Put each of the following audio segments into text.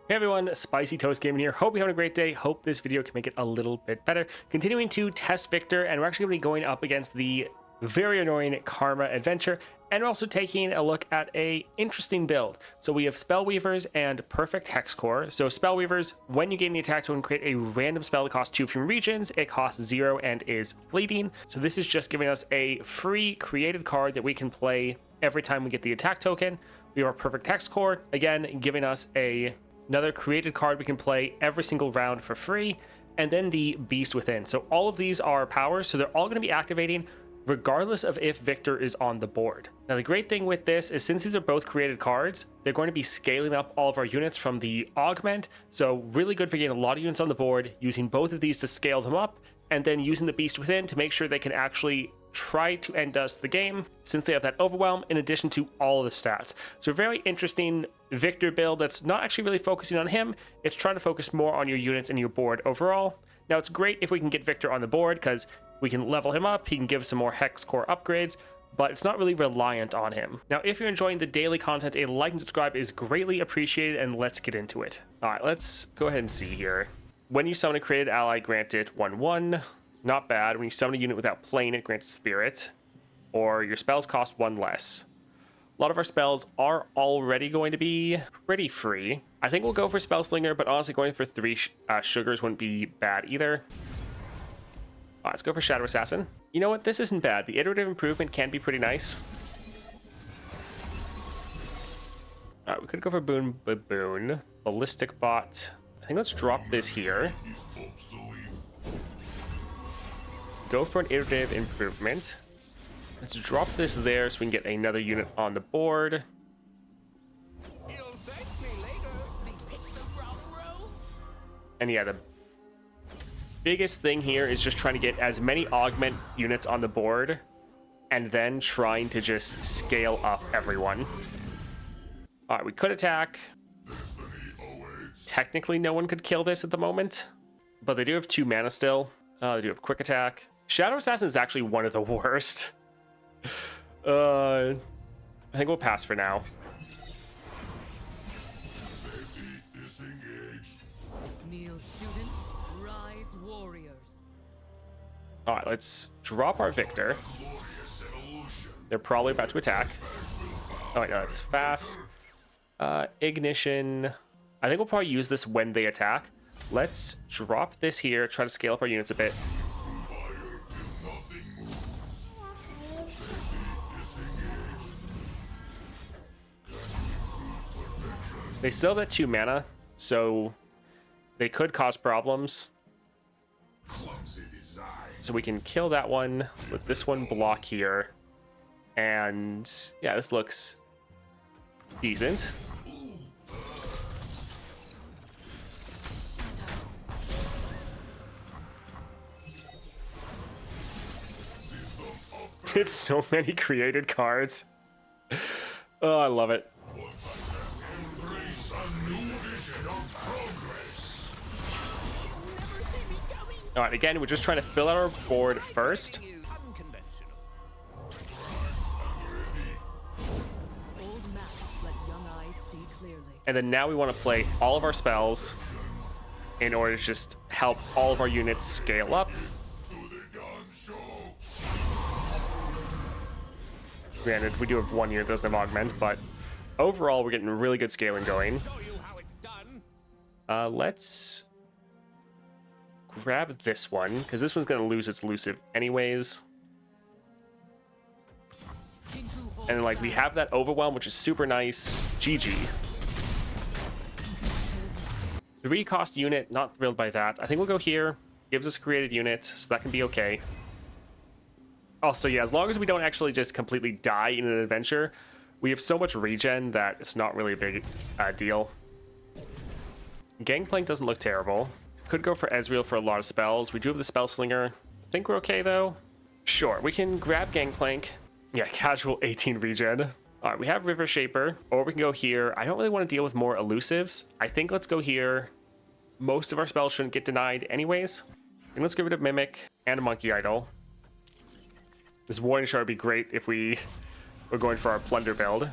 Hey everyone, Spicy Toast Gaming here. Hope you're having a great day. Hope this video can make it a little bit better. Continuing to test Viktor, and we're actually going to be going up against the very annoying Karma Adventure, and we're also taking a look at a interesting build. So we have Spellweavers and Perfect Hex Core. So Spellweavers, when you gain the attack token, create a random spell that costs 2 from regions. It costs 0 and is fleeting. So this is just giving us a free created card that we can play every time we get the attack token. We have our Perfect Hex Core, again, giving us another created card we can play every single round for free, and then the Beast Within. So all of these are powers, so they're all going to be activating regardless of if Viktor is on the board. Now the great thing with this is since these are both created cards, they're going to be scaling up all of our units from the augment, so really good for getting a lot of units on the board, using both of these to scale them up, and then using the Beast Within to make sure they can actually try to end us the game since they have that overwhelm in addition to all of the stats. So a very interesting Viktor build that's not actually really focusing on him. It's trying to focus more on your units and your board overall. Now it's great if we can get Viktor on the board because we can level him up, he can give some more Hex Core upgrades, but it's not really reliant on him. Now if you're enjoying the daily content, a like and subscribe is greatly appreciated, and let's get into it. Alright, let's go ahead and see here. When you summon a created ally, grant it 1/1. Not bad. When you summon a unit without playing it, grant Spirit, or your spells cost 1 less. A lot of our spells are already going to be pretty free. I think we'll go for Spell Slinger, but honestly going for 3 sugars wouldn't be bad either. Let's go for Shadow Assassin. You know what? This isn't bad. The iterative improvement can be pretty nice. We could go for Boon Baboon. Ballistic Bot. I think let's drop this here. Go for an iterative improvement. Let's drop this there so we can get another unit on the board. And yeah, the biggest thing here is just trying to get as many augment units on the board and then trying to just scale up everyone. All right, we could attack. Technically, no one could kill this at the moment, but they do have 2 mana still. They do have quick attack. Shadow Assassin is actually one of the worst. I think we'll pass for now. Kneel students, rise warriors. All right, let's drop our Viktor. They're probably about to attack. Oh wait, no, it's fast. Ignition. I think we'll probably use this when they attack. Let's drop this here, try to scale up our units a bit. They still have that 2 mana, so they could cause problems. So we can kill that one with this one block here. And yeah, this looks decent. It's so many created cards. Oh, I love it. All right, again, we're just trying to fill out our board first. And then now we want to play all of our spells in order to just help all of our units scale up. Granted, we do have 1 unit that doesn't have augment, but overall we're getting really good scaling going. Let's grab this one, because this one's going to lose its elusive anyways. And like we have that overwhelm, which is super nice. GG. 3 cost unit, not thrilled by that. I think we'll go here. Gives us a created unit, so that can be okay. Also, yeah, as long as we don't actually just completely die in an adventure, we have so much regen that it's not really a big deal. Gangplank doesn't look terrible. Could go for Ezreal for a lot of spells. We do have the Spell Slinger. I think we're okay, though. Sure, we can grab Gangplank. Yeah, casual 18 regen. All right, we have River Shaper, or we can go here. I don't really want to deal with more elusives. I think let's go here. Most of our spells shouldn't get denied anyways. And let's get rid of Mimic and a Monkey Idol. This Warning Shard would be great if we were going for our Plunder build.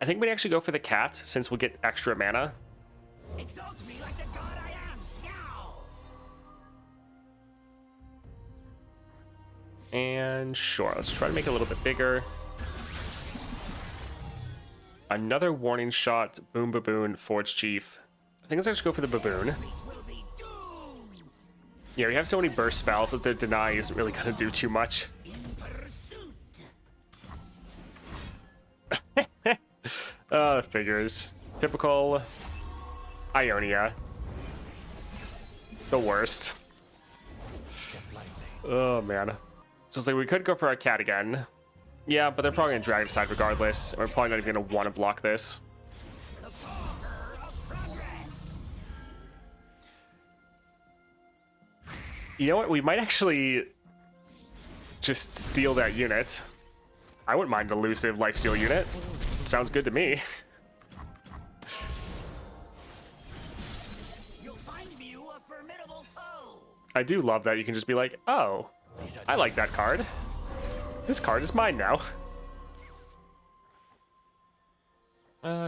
I think we'd actually go for the cat since we'll get extra mana. Exalt me like the god I am now. And sure, let's try to make it a little bit bigger. Another warning shot, boom baboon, forge chief. I think let's actually go for the baboon. Will be doomed. Yeah, we have so many burst spells that the deny isn't really going to do too much. In pursuit. Figures. Typical Ionia. The worst. Oh, man. So it's like we could go for our cat again. Yeah, but they're probably going to drag aside regardless. We're probably not even going to want to block this. The power of progress. You know what? We might actually just steal that unit. I wouldn't mind an elusive lifesteal unit. Sounds good to me. You'll find you a formidable foe. I do love that you can just be like, oh, I like that card. This card is mine now.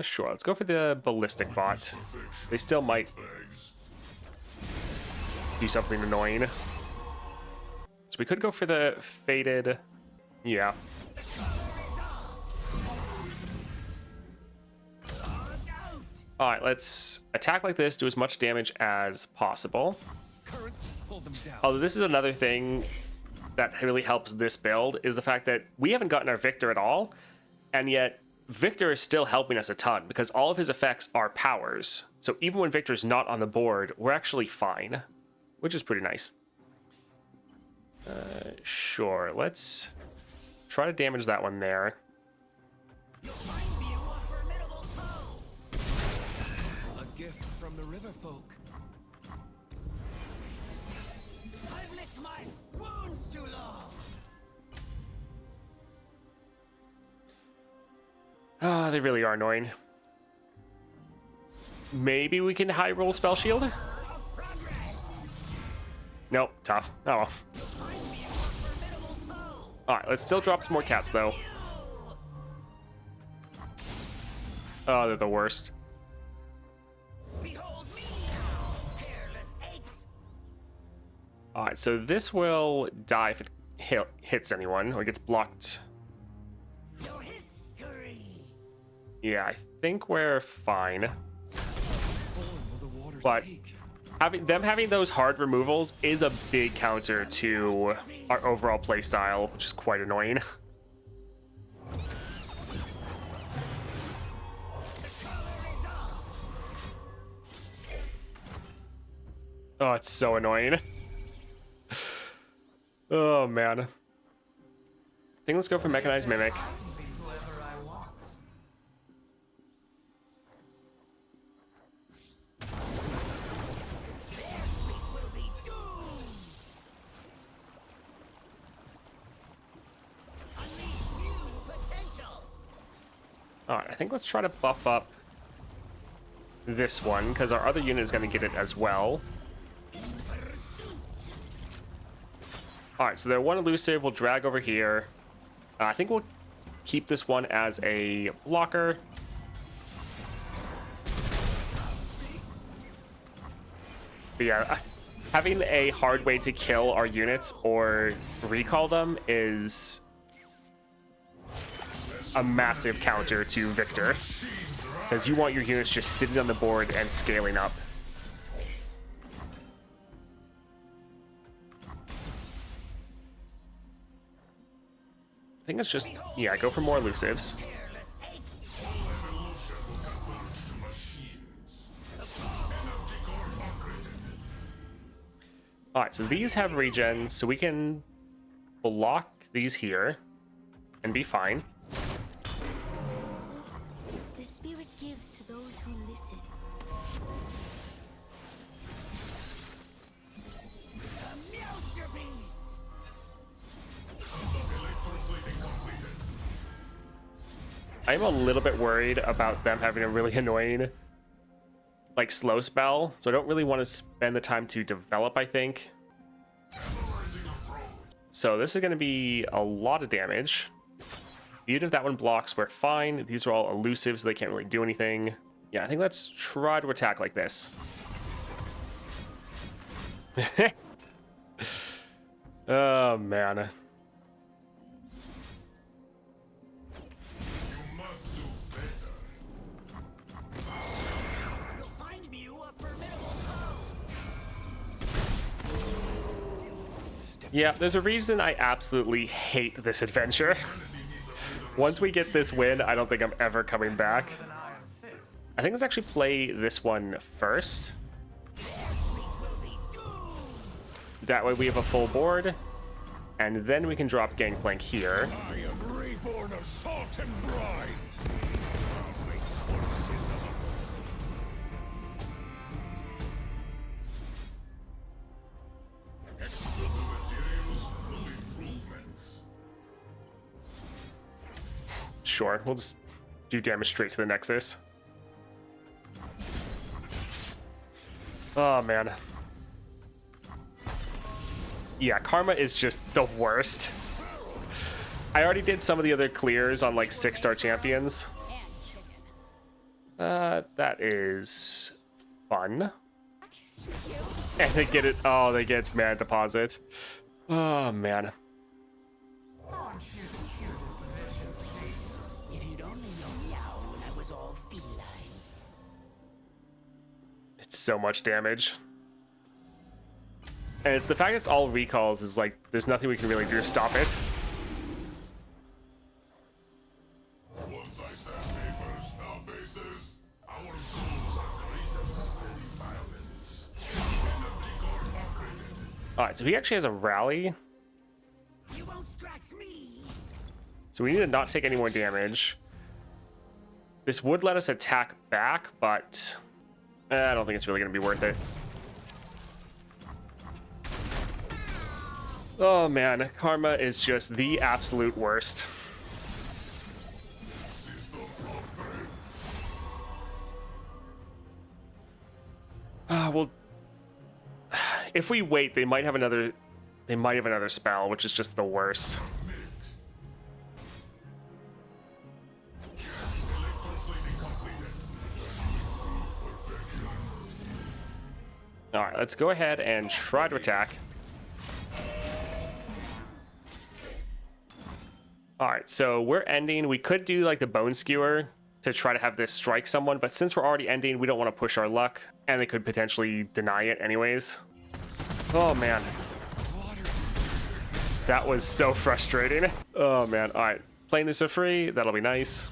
Sure, let's go for the ballistic bot. They still might do something annoying. So we could go for the faded. Yeah. Alright, let's attack like this, do as much damage as possible. Although this is another thing that really helps this build, is the fact that we haven't gotten our Viktor at all, and yet Viktor is still helping us a ton, because all of his effects are powers. So even when Viktor's not on the board, we're actually fine, which is pretty nice. Sure, let's try to damage that one there. You'll find you a formidable foe. A gift from the river folk. I've licked my wounds too long. Ah, they really are annoying. Maybe we can high roll spell shield? Of progress. Nope, tough. Oh well. You'll find me a formidable foe. Alright, let's still drop some more cats though. Oh, they're the worst. Behold me now, hairless apes. Alright, so this will die if it hits anyone or gets blocked. No history. Yeah, I think we're fine. Will the waters But take? having those hard removals is a big counter to our overall playstyle, which is quite annoying. Oh, it's so annoying. Oh, man. I think let's go for Mechanized Mimic. Will be doomed. Unleash new potential. Alright, I think let's try to buff up this one, because our other unit is going to get it as well. Alright, so they're one elusive. We'll drag over here. I think we'll keep this one as a blocker. But yeah, having a hard way to kill our units or recall them is a massive counter to Viktor, because you want your units just sitting on the board and scaling up. I think it's just, yeah, go for more elusives. Hairless apes. Alright, so these have regen, so we can block these here and be fine. The spirit gives to those who listen. A masterpiece. I'm a little bit worried about them having a really annoying, like, slow spell, so I don't really want to spend the time to develop, I think. So this is going to be a lot of damage. Even if that one blocks, we're fine. These are all elusive, so they can't really do anything. Yeah, I think let's try to attack like this. Oh, man. You'll find me a formidable foe. Yeah, there's a reason I absolutely hate this adventure. Once we get this win, I don't think I'm ever coming back. I think let's actually play this one first. That way we have a full board, and then we can drop Gangplank here. I am reborn of salt and brine. Sure, we'll just do damage straight to the Nexus. Oh, man. Yeah, Karma is just the worst. I already did some of the other clears on like 6-star champions. That is fun. And they get it. Oh, they get mana deposit. Oh, man. If you'd only known Meow when I was all feline. It's so much damage. And it's the fact it's all recalls is like, there's nothing we can really do to stop it. Once I stand papers, now faces. Our souls are greater than violence. Alright, so he actually has a rally. You won't scratch me. So we need to not take any more damage. This would let us attack back, but I don't think it's really going to be worth it. Oh man, Karma is just the absolute worst. Well, if we wait, they might have another spell, which is just the worst. All right, let's go ahead and try to attack. All right, so we're ending. We could do like the Bone Skewer to try to have this strike someone, but since we're already ending, we don't want to push our luck, and they could potentially deny it anyways. Oh man, that was so frustrating. Oh man, all right, playing this for free, that'll be nice.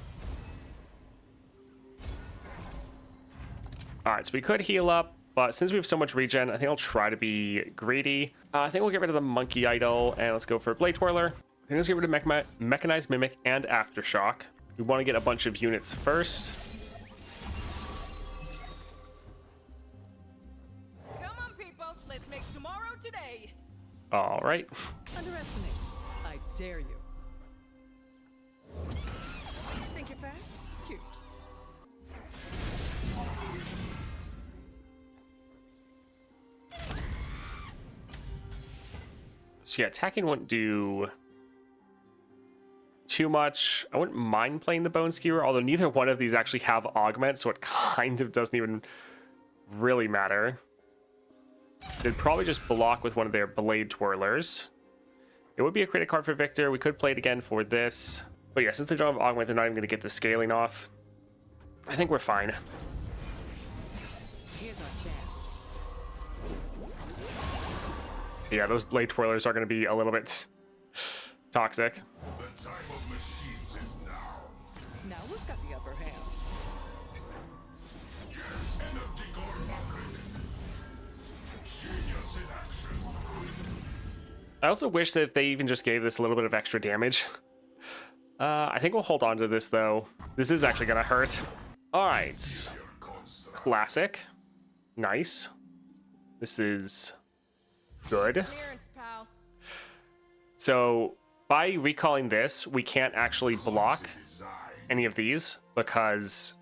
All right, so we could heal up, but since we have so much regen, I think I'll try to be greedy. I think we'll get rid of the Monkey Idol, and let's go for Blade Twirler. I think let's get rid of Mechanized Mimic and Aftershock. We want to get a bunch of units first. Come on, people. Let's make tomorrow today. All right. Underestimate. I dare you. Think you're fast? Cute. So yeah, attacking wouldn't do too much. I wouldn't mind playing the Bone Skewer, although neither one of these actually have augment, so it kind of doesn't even really matter. They'd probably just block with one of their Blade Twirlers. It would be a credit card for Viktor. We could play it again for this. But yeah, since they don't have augment, they're not even going to get the scaling off. I think we're fine. Here's our chance. Yeah, those Blade Twirlers are going to be a little bit toxic. The time of machines is now. Now we've got the upper hand. And the Vigor Macrid. Genius in action. I also wish that they even just gave this a little bit of extra damage. I think we'll hold on to this, though. This is actually going to hurt. All right. Classic. Nice. This is good. Clearance, pal. So by recalling this, we can't actually block any of these because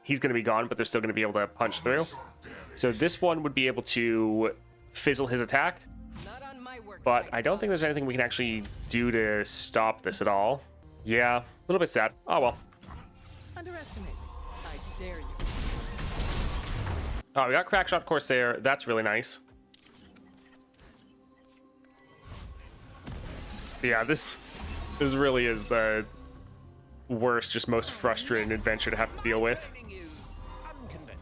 he's going to be gone, but they're still going to be able to punch through. So this one would be able to fizzle his attack, Not on my work but site. I don't think there's anything we can actually do to stop this at all. Yeah, a little bit sad. Oh well. Underestimate me. I dare you. Oh, we got Crackshot Corsair. That's really nice. Yeah, this really is the worst, just most frustrating adventure to have to deal with. Training is unconventional.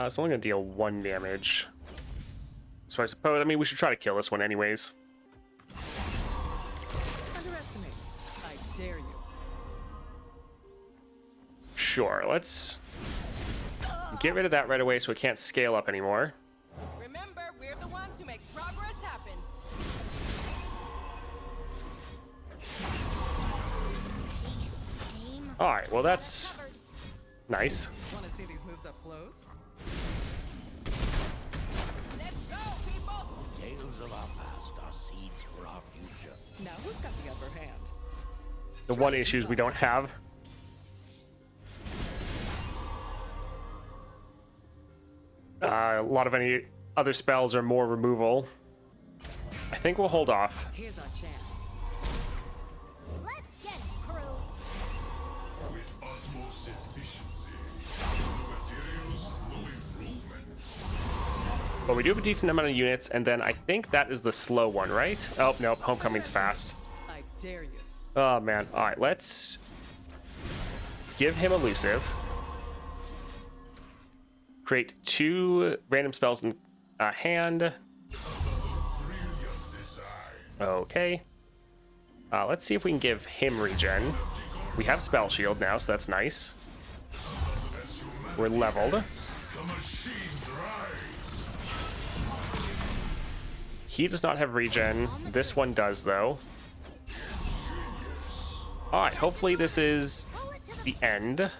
It's only gonna deal 1 damage. So I suppose, I mean, we should try to kill this one anyways. Underestimate me. I dare you. Sure, let's get rid of that right away so it can't scale up anymore. Remember, we're the ones who make progress happen. Alright, well that's nice. Want to see these moves up close? Let's go, people! Tales of our past are seeds for our future. Now who's got the upper hand? The one issue is we don't have. A lot of any other spells are more removal. I think we'll hold off. Here's our chance. Let's get it, crew. With utmost efficiency. No materials, no improvements. But we do have a decent amount of units, and then I think that is the slow one, right? Oh, nope, Homecoming's fast. I dare you. Oh, man. All right, let's give him Elusive. Create 2 random spells in hand. Brilliant design. Okay. Let's see if we can give him regen. We have Spell Shield now, so that's nice. We're leveled. The machines rise. He does not have regen. This one does, though. Alright, hopefully this is the end.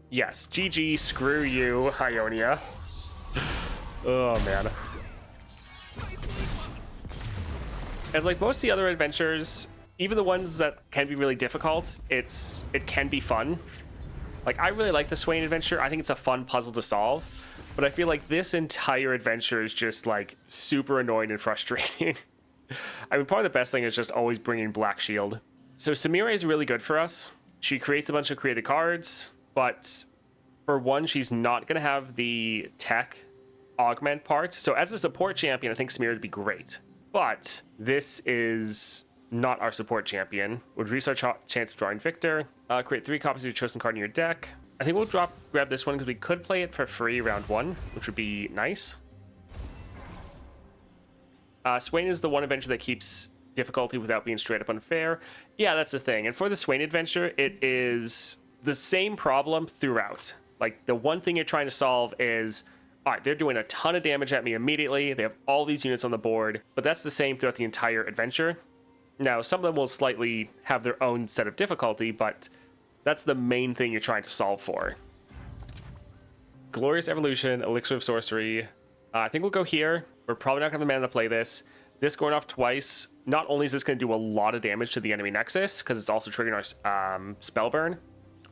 Yes, GG, screw you, Ionia. Oh, man. And like most of the other adventures, even the ones that can be really difficult, it can be fun. Like, I really like the Swain adventure. I think it's a fun puzzle to solve. But I feel like this entire adventure is just, like, super annoying and frustrating. I mean, probably the best thing is just always bringing Black Shield. So Samira is really good for us. She creates a bunch of created cards, but for one, she's not going to have the tech augment part. So as a support champion, I think Samira would be great. But this is not our support champion. Would reduce our chance of drawing Viktor. Create 3 copies of your chosen card in your deck. I think we'll grab this one because we could play it for free round 1, which would be nice. Swain is the one adventure that keeps difficulty without being straight up unfair. Yeah, that's the thing. And for the Swain adventure, it is the same problem throughout. Like, the one thing you're trying to solve is, all right, they're doing a ton of damage at me immediately. They have all these units on the board, but that's the same throughout the entire adventure. Now, some of them will slightly have their own set of difficulty, but that's the main thing you're trying to solve for. Glorious Evolution, Elixir of Sorcery. I think we'll go here. We're probably not going to have the mana to play this. This going off twice, not only is this going to do a lot of damage to the enemy Nexus, because it's also triggering our spell burn,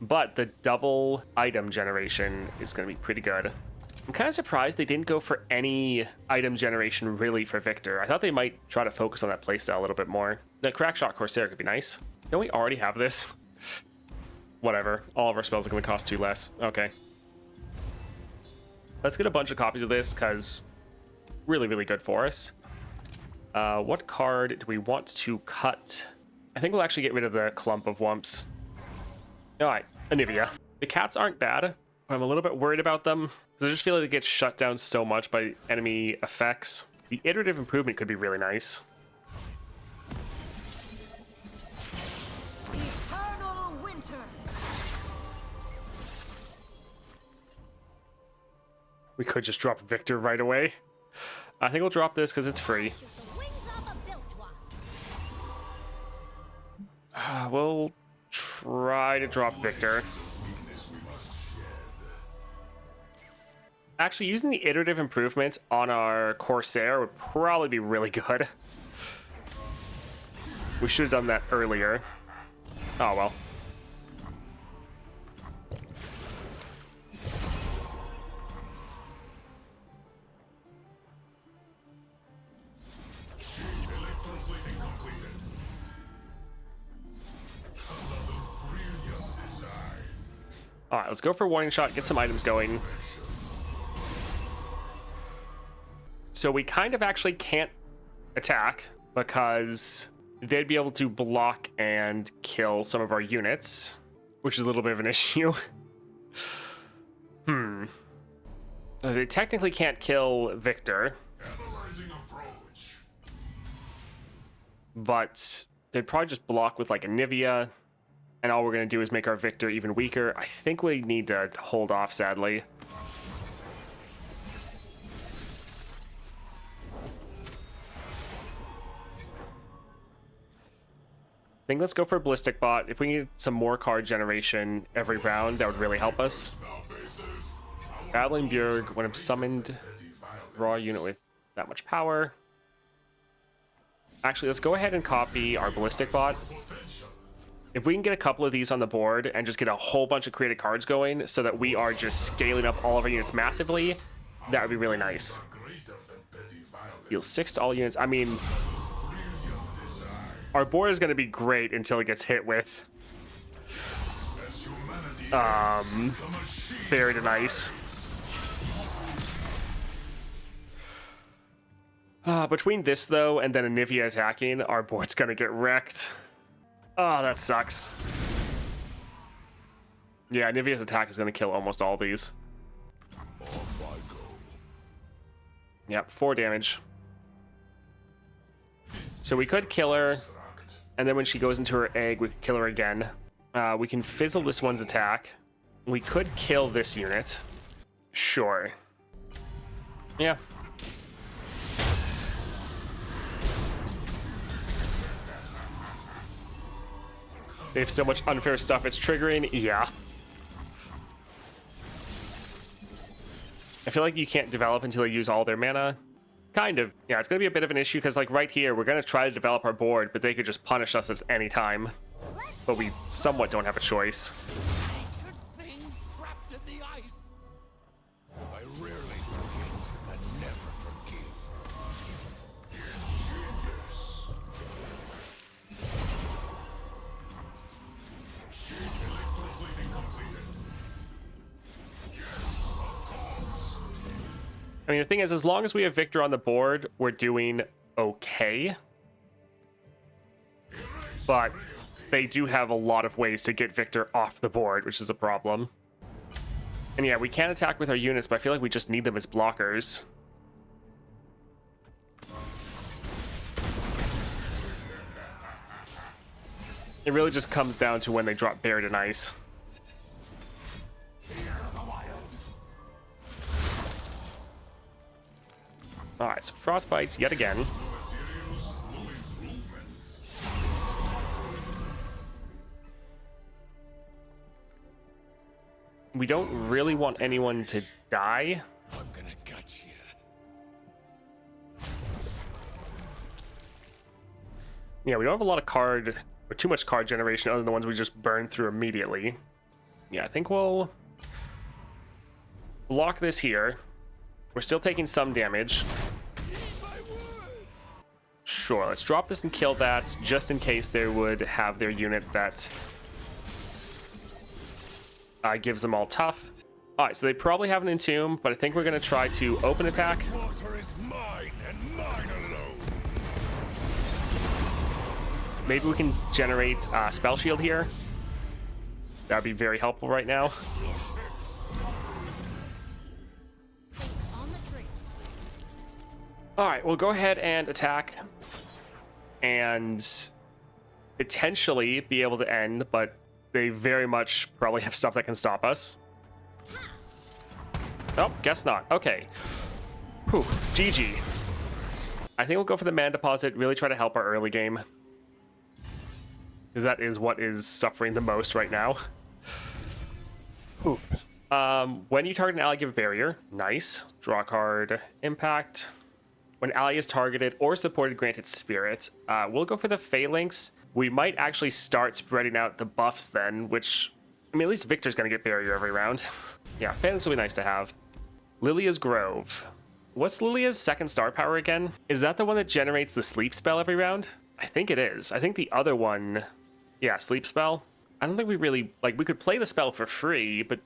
but the double item generation is going to be pretty good. I'm kind of surprised they didn't go for any item generation really for Viktor. I thought they might try to focus on that playstyle a little bit more. The Crackshot Corsair could be nice. Don't we already have this? Whatever. All of our spells are going to cost 2 less. Okay. Let's get a bunch of copies of this because really, really good for us. What card do we want to cut? I think we'll actually get rid of the clump of Wumps. All right, Anivia. The cats aren't bad. I'm a little bit worried about them because I just feel like they get shut down so much by enemy effects. The iterative improvement could be really nice. Eternal winter. We could just drop Viktor right away. I think we'll drop this because it's free. Just the wings off a bilge wasp. We'll try to drop Viktor. Actually, using the iterative improvement on our Corsair would probably be really good. We should have done that earlier. Oh, well. All right, let's go for warning shot, get some items going. So we kind of actually can't attack because they'd be able to block and kill some of our units, which is a little bit of an issue. They technically can't kill Viktor, Analyzing approach. but they'd probably just block with like a Nivea, and all we're going to do is make our Viktor even weaker. I think we need to hold off, sadly. I think let's go for Ballistic Bot. If we need some more card generation every round, that would really help us. Now faces. Battling Bjerg, when I'm summoned, draw a unit with that much power. Actually, let's go ahead and copy our Ballistic Bot. If we can get a couple of these on the board and just get a whole bunch of created cards going so that we are just scaling up all of our units massively, that would be really nice. Deal 6 to all units. I mean, our board is going to be great until it gets hit with Buried in Ice. Between this, though, and then a Nivea attacking, our board's gonna get wrecked. Oh, that sucks. Yeah, Nivea's attack is gonna kill almost all these. Yep, 4 damage. So we could kill her, and then when she goes into her egg, we could kill her again. We can fizzle this one's attack. We could kill this unit. Sure. Yeah. They have so much unfair stuff it's triggering. Yeah. I feel like you can't develop until you use all their mana. Kind of. Yeah, it's going to be a bit of an issue because, like, right here, we're going to try to develop our board, but they could just punish us at any time. But we somewhat don't have a choice. Good thing trapped in the ice. I rarely forget and never forgive. I mean, the thing is, as long as we have Viktor on the board, we're doing okay. But they do have a lot of ways to get Viktor off the board, which is a problem. And yeah, we can attack with our units, but I feel like we just need them as blockers. It really just comes down to when they drop Buried in Ice. Alright, so Frostbites yet again. We don't really want anyone to die. I'm gonna gut you. Yeah, we don't have a lot of card, or too much card generation other than the ones we just burn through immediately. Yeah, I think we'll block this here. We're still taking some damage. Sure, let's drop this and kill that, just in case they would have their unit that gives them all tough. Alright, so they probably have an Entomb, but I think we're going to try to open attack. Water is mine and mine alone. Maybe we can generate Spell Shield here. That would be very helpful right now. On the tree. Alright, we'll go ahead and attack. And potentially be able to end, but they very much probably have stuff that can stop us. Oh, guess not. Okay. Whew, GG. I think we'll go for the mana deposit, really try to help our early game. Because that is what is suffering the most right now. Whew. When you target an ally, give a barrier. Nice. Draw a card. Impact. When ally is targeted or supported, granted spirit. We'll go for the Phalanx. We might actually start spreading out the buffs then, which, I mean, at least Viktor's going to get barrier every round. Yeah, Phalanx will be nice to have. Lilia's Grove. What's Lilia's second star power again? Is that the one that generates the sleep spell every round? I think it is. I think the other one, yeah, sleep spell. I don't think we really, like, we could play the spell for free, but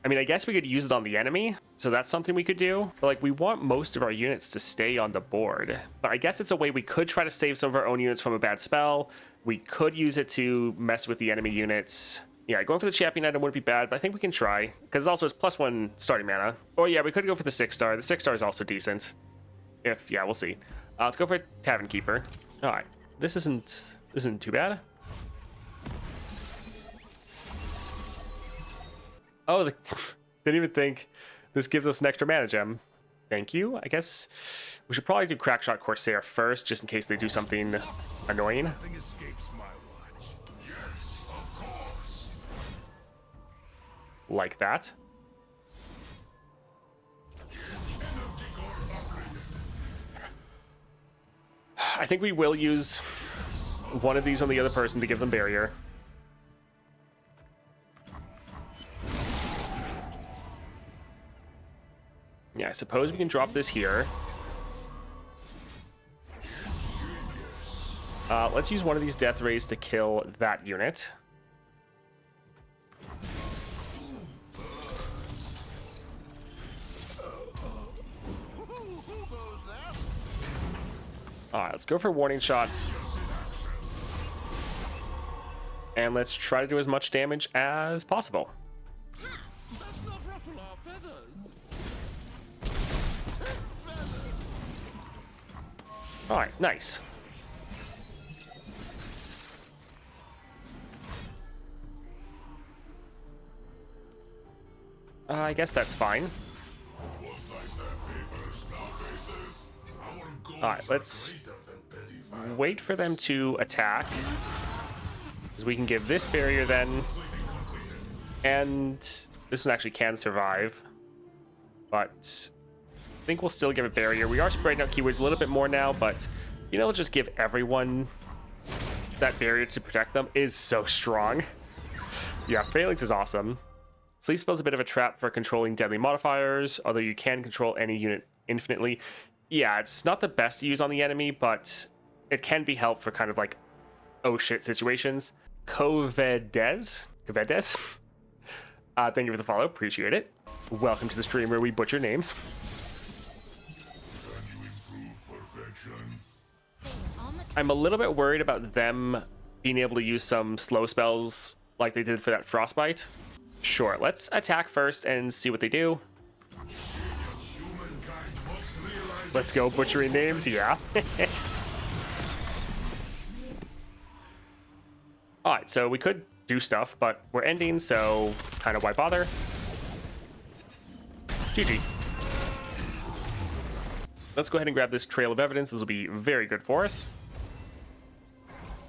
I mean, I guess we could use it on the enemy, so that's something we could do. But, like, we want most of our units to stay on the board. But I guess it's a way we could try to save some of our own units from a bad spell. We could use it to mess with the enemy units. Yeah, going for the champion item wouldn't be bad, but I think we can try. Because also it's +1 starting mana. Or yeah, we could go for the 6-star. The 6-star is also decent. Yeah, we'll see. Let's go for Tavern Keeper. All right, this isn't too bad. Oh, didn't even think this gives us an extra mana gem. Thank you. I guess we should probably do Crackshot Corsair first, just in case they do something annoying. Nothing escapes my watch. Yes, of course. Like that. I think we will use one of these on the other person to give them barrier. Yeah, I suppose we can drop this here. Let's use one of these death rays to kill that unit. Alright, let's go for warning shots. And let's try to do as much damage as possible. Let's not ruffle our feathers. Alright, nice. I guess that's fine. Alright, let's wait for them to attack. Because we can give this barrier then. And this one actually can survive. But I think we'll still give it barrier. We are spreading out keywords a little bit more now, but you know, just give everyone that barrier to protect them is so strong. Yeah, Phalanx is awesome. Sleep Spell's a bit of a trap for controlling deadly modifiers, although you can control any unit infinitely. Yeah, it's not the best to use on the enemy, but it can be helpful for kind of like, oh shit situations. Covedes? Thank you for the follow, appreciate it. Welcome to the stream where we butcher names. I'm a little bit worried about them being able to use some slow spells like they did for that Frostbite. Sure, let's attack first and see what they do. Let's go butchering names, yeah. Alright, so we could do stuff, but we're ending, so kind of why bother? GG. Let's go ahead and grab this Trail of Evidence. This will be very good for us.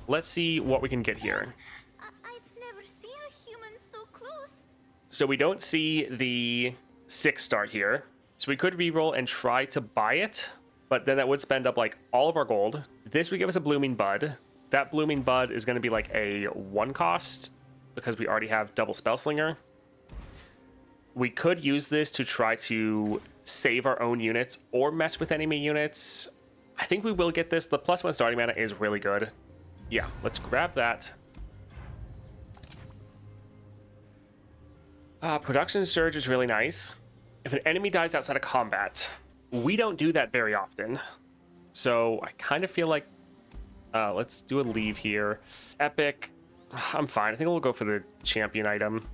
Let's see what we can get here. I've never seen a human so close. So we don't see the 6-star here. So we could reroll and try to buy it, but then that would spend up like all of our gold. This would give us a Blooming Bud. That Blooming Bud is going to be like a 1 cost because we already have double Spellslinger. We could use this to try to save our own units or mess with enemy units. I think we will get this. The +1 starting mana is really good. Yeah, let's grab that. Production Surge is really nice. If an enemy dies outside of combat, we don't do that very often. So I kind of feel like let's do a leave here. Epic, I'm fine. I think we'll go for the champion item.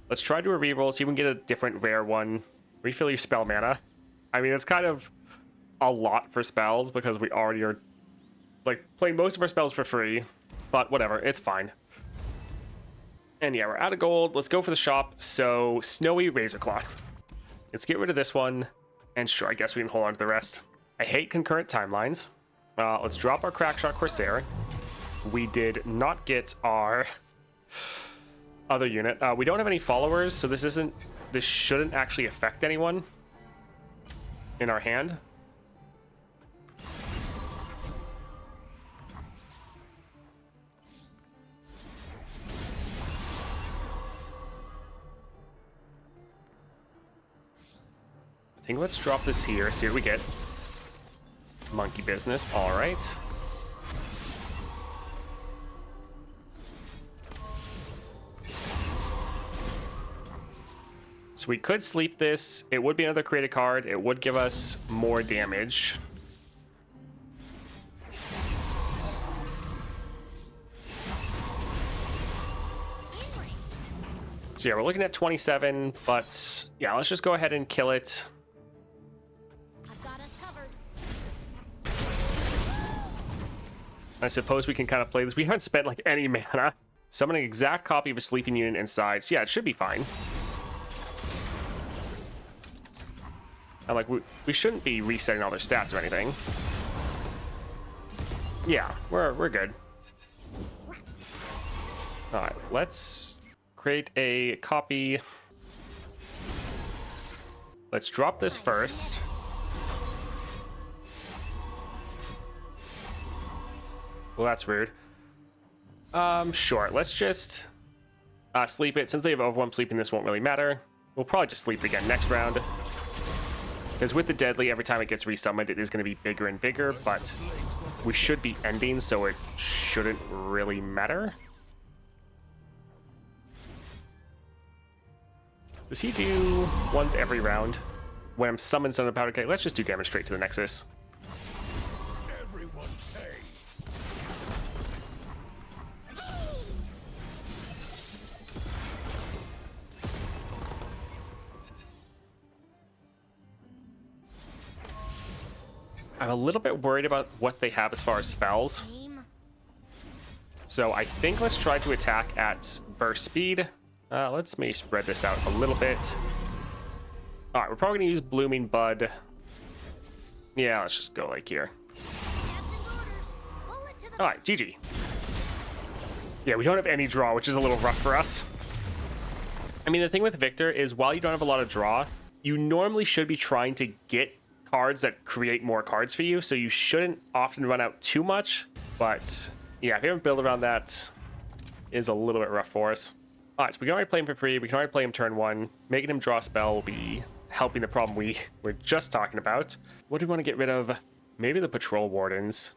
Let's try to do a reroll, see if we can get a different rare one. Refill your spell mana. I mean, it's kind of a lot for spells because we already are like playing most of our spells for free, but whatever, it's fine. And yeah, we're out of gold. Let's go for the shop. So Snowy Razorclaw. Let's get rid of this one. And sure, I guess we can hold on to the rest. I hate concurrent timelines. Let's drop our Crackshot Corsair. We did not get our other unit. We don't have any followers, so this shouldn't actually affect anyone in our hand. I think let's drop this here, see what we get. Monkey business, all right. So we could sleep this. It would be another created card. It would give us more damage. So yeah, we're looking at 27, but yeah, let's just go ahead and kill it. I've got us covered. I suppose we can kind of play this. We haven't spent like any mana. Summon an exact copy of a sleeping unit inside. So yeah, it should be fine. I'm like, we shouldn't be resetting all their stats or anything. Yeah, we're good. All right, let's create a copy. Let's drop this first. Well, that's rude. Sure. Let's just sleep it. Since they have overwhelm sleeping, this won't really matter. We'll probably just sleep it again next round. Because with the deadly, every time it gets resummoned, it is going to be bigger and bigger, but we should be ending, so it shouldn't really matter. Does he do ones every round? When I'm summoned on a powder keg, let's just do damage straight to the Nexus. Everyone pay. I'm a little bit worried about what they have as far as spells. So I think let's try to attack at burst speed. Let's maybe spread this out a little bit. All right, we're probably gonna use Blooming Bud. Yeah, let's just go like here. All right, GG. Yeah, we don't have any draw, which is a little rough for us. I mean, the thing with Viktor is while you don't have a lot of draw, you normally should be trying to get cards that create more cards for you, so you shouldn't often run out too much. But yeah, if you haven't built around that, is a little bit rough for us. All right, so we can already play him for free. We can already play him turn one. Making him draw a spell will be helping the problem we were just talking about. What do we want to get rid of? Maybe the Patrol Wardens.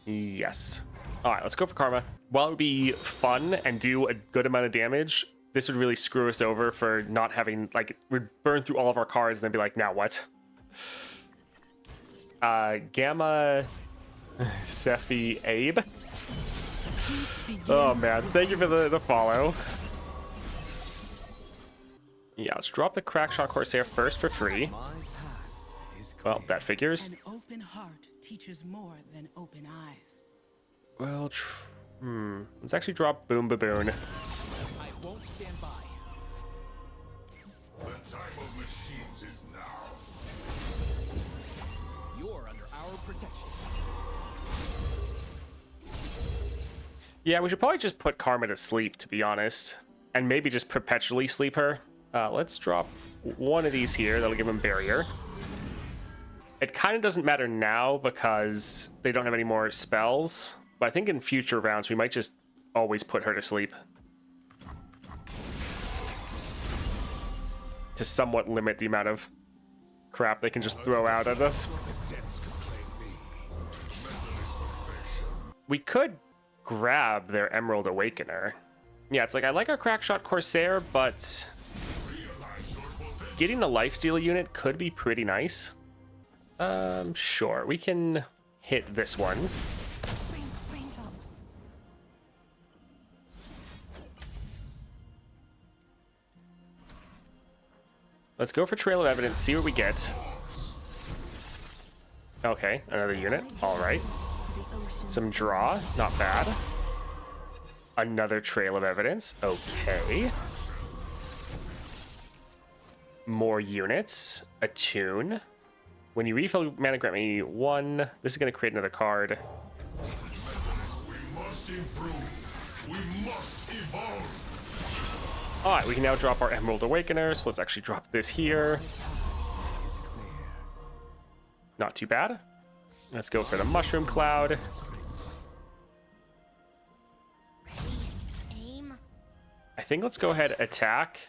Yes. All right, let's go for Karma. While it would be fun and do a good amount of damage, this would really screw us over for not having, like, we'd burn through all of our cards and then be like, now what? Gamma Sephi Abe. Oh man, thank you for the follow. Yeah, let's drop the Crackshot Corsair first for free. My path is clear. Well, that figures. An open heart teaches more than open eyes. Well, let's actually drop Boom Baboon. I won't stand by. The time of machines is now. You're under our protection. Yeah, we should probably just put Karma to sleep, to be honest. And maybe just perpetually sleep her. Let's drop one of these here. That'll give him Barrier. It kind of doesn't matter now because they don't have any more spells. But I think in future rounds, we might just always put her to sleep. To somewhat limit the amount of crap they can just throw out at us. We could grab their Emerald Awakener. Yeah, it's like, I like our Crackshot Corsair, but getting a lifesteal unit could be pretty nice. Sure, we can hit this one. Raindrops. Let's go for Trail of Evidence, see what we get. Okay, another unit, all right. Some draw, not bad. Another Trail of Evidence, okay. More units, Attune. When you refill mana, grant me one. This is going to create another card. We must improve. We must evolve. All right, we can now drop our Emerald Awakener, so let's actually drop this here. Not too bad. Let's go for the Mushroom Cloud. Aim. I think let's go ahead attack.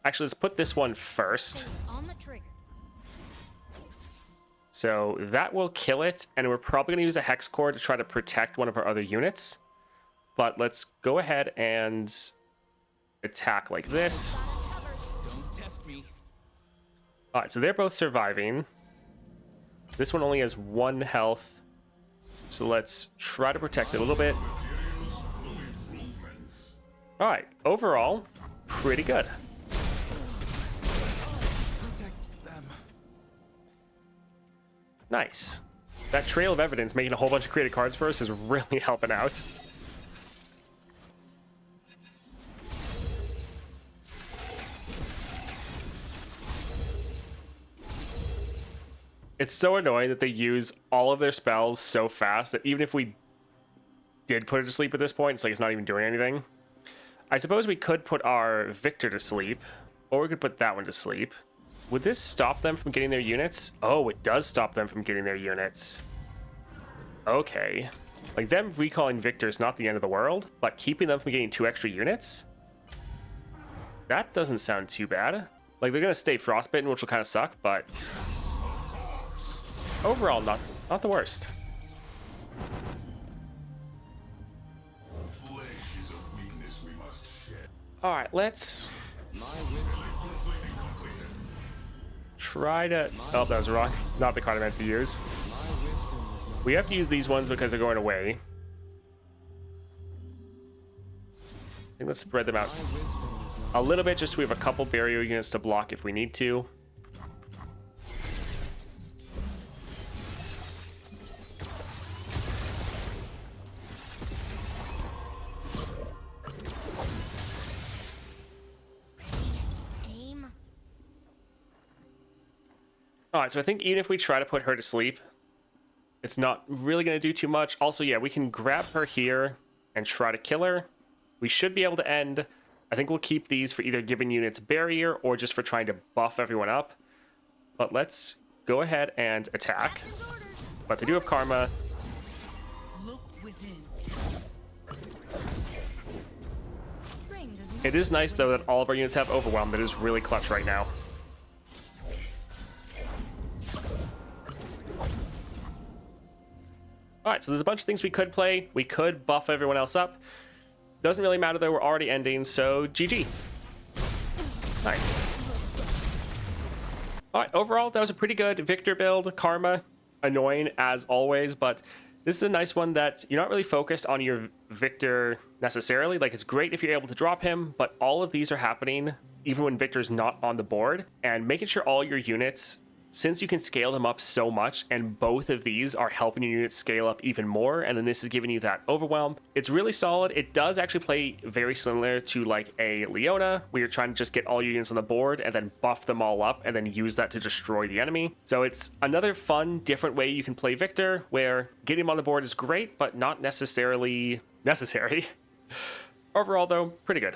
Actually, let's put this one first. On the trigger. So that will kill it, and we're probably going to use a Hex Core to try to protect one of our other units. But let's go ahead and attack like this. Don't All right, so they're both surviving. This one only has 1 health. So let's try to protect it a little bit. All right, overall, pretty good. Protect them. Nice. That trail of evidence making a whole bunch of created cards for us is really helping out. It's so annoying that they use all of their spells so fast that even if we did put it to sleep at this point, it's like it's not even doing anything. I suppose we could put our Viktor to sleep, or we could put that one to sleep. Would this stop them from getting their units? Oh, it does stop them from getting their units. Okay. Like, them recalling Viktor is not the end of the world, but keeping them from getting 2 extra units? That doesn't sound too bad. Like, they're going to stay frostbitten, which will kind of suck, but overall, not the worst. Flesh is a weakness we must shed. All right, let's try to... Oh, that was wrong. Not the card I meant to use. We have to use these ones because they're going away. I think let's spread them out a little bit just so we have a couple barrier units to block if we need to. Aim. All right, so I think even if we try to put her to sleep, it's not really going to do too much. Also, yeah, we can grab her here and try to kill her. We should be able to end. I think we'll keep these for either giving units barrier or just for trying to buff everyone up. But let's go ahead and attack. But they do have karma. Look within. Spring does not It is nice, though, that all of our units have overwhelm. That is really clutch right now. All right, so there's a bunch of things we could play. We could buff everyone else up. Doesn't really matter, though. We're already ending, so GG. Nice. All right, overall, that was a pretty good Viktor build. Karma, annoying as always, but this is a nice one that you're not really focused on your Viktor necessarily. Like, it's great if you're able to drop him, but all of these are happening even when Viktor's not on the board. And making sure all your units, since you can scale them up so much, and both of these are helping your units scale up even more, and then this is giving you that overwhelm, it's really solid. It does actually play very similar to like a Leona, where you're trying to just get all your units on the board and then buff them all up and then use that to destroy the enemy. So it's another fun, different way you can play Viktor, where getting him on the board is great, but not necessarily necessary. Overall, though, pretty good.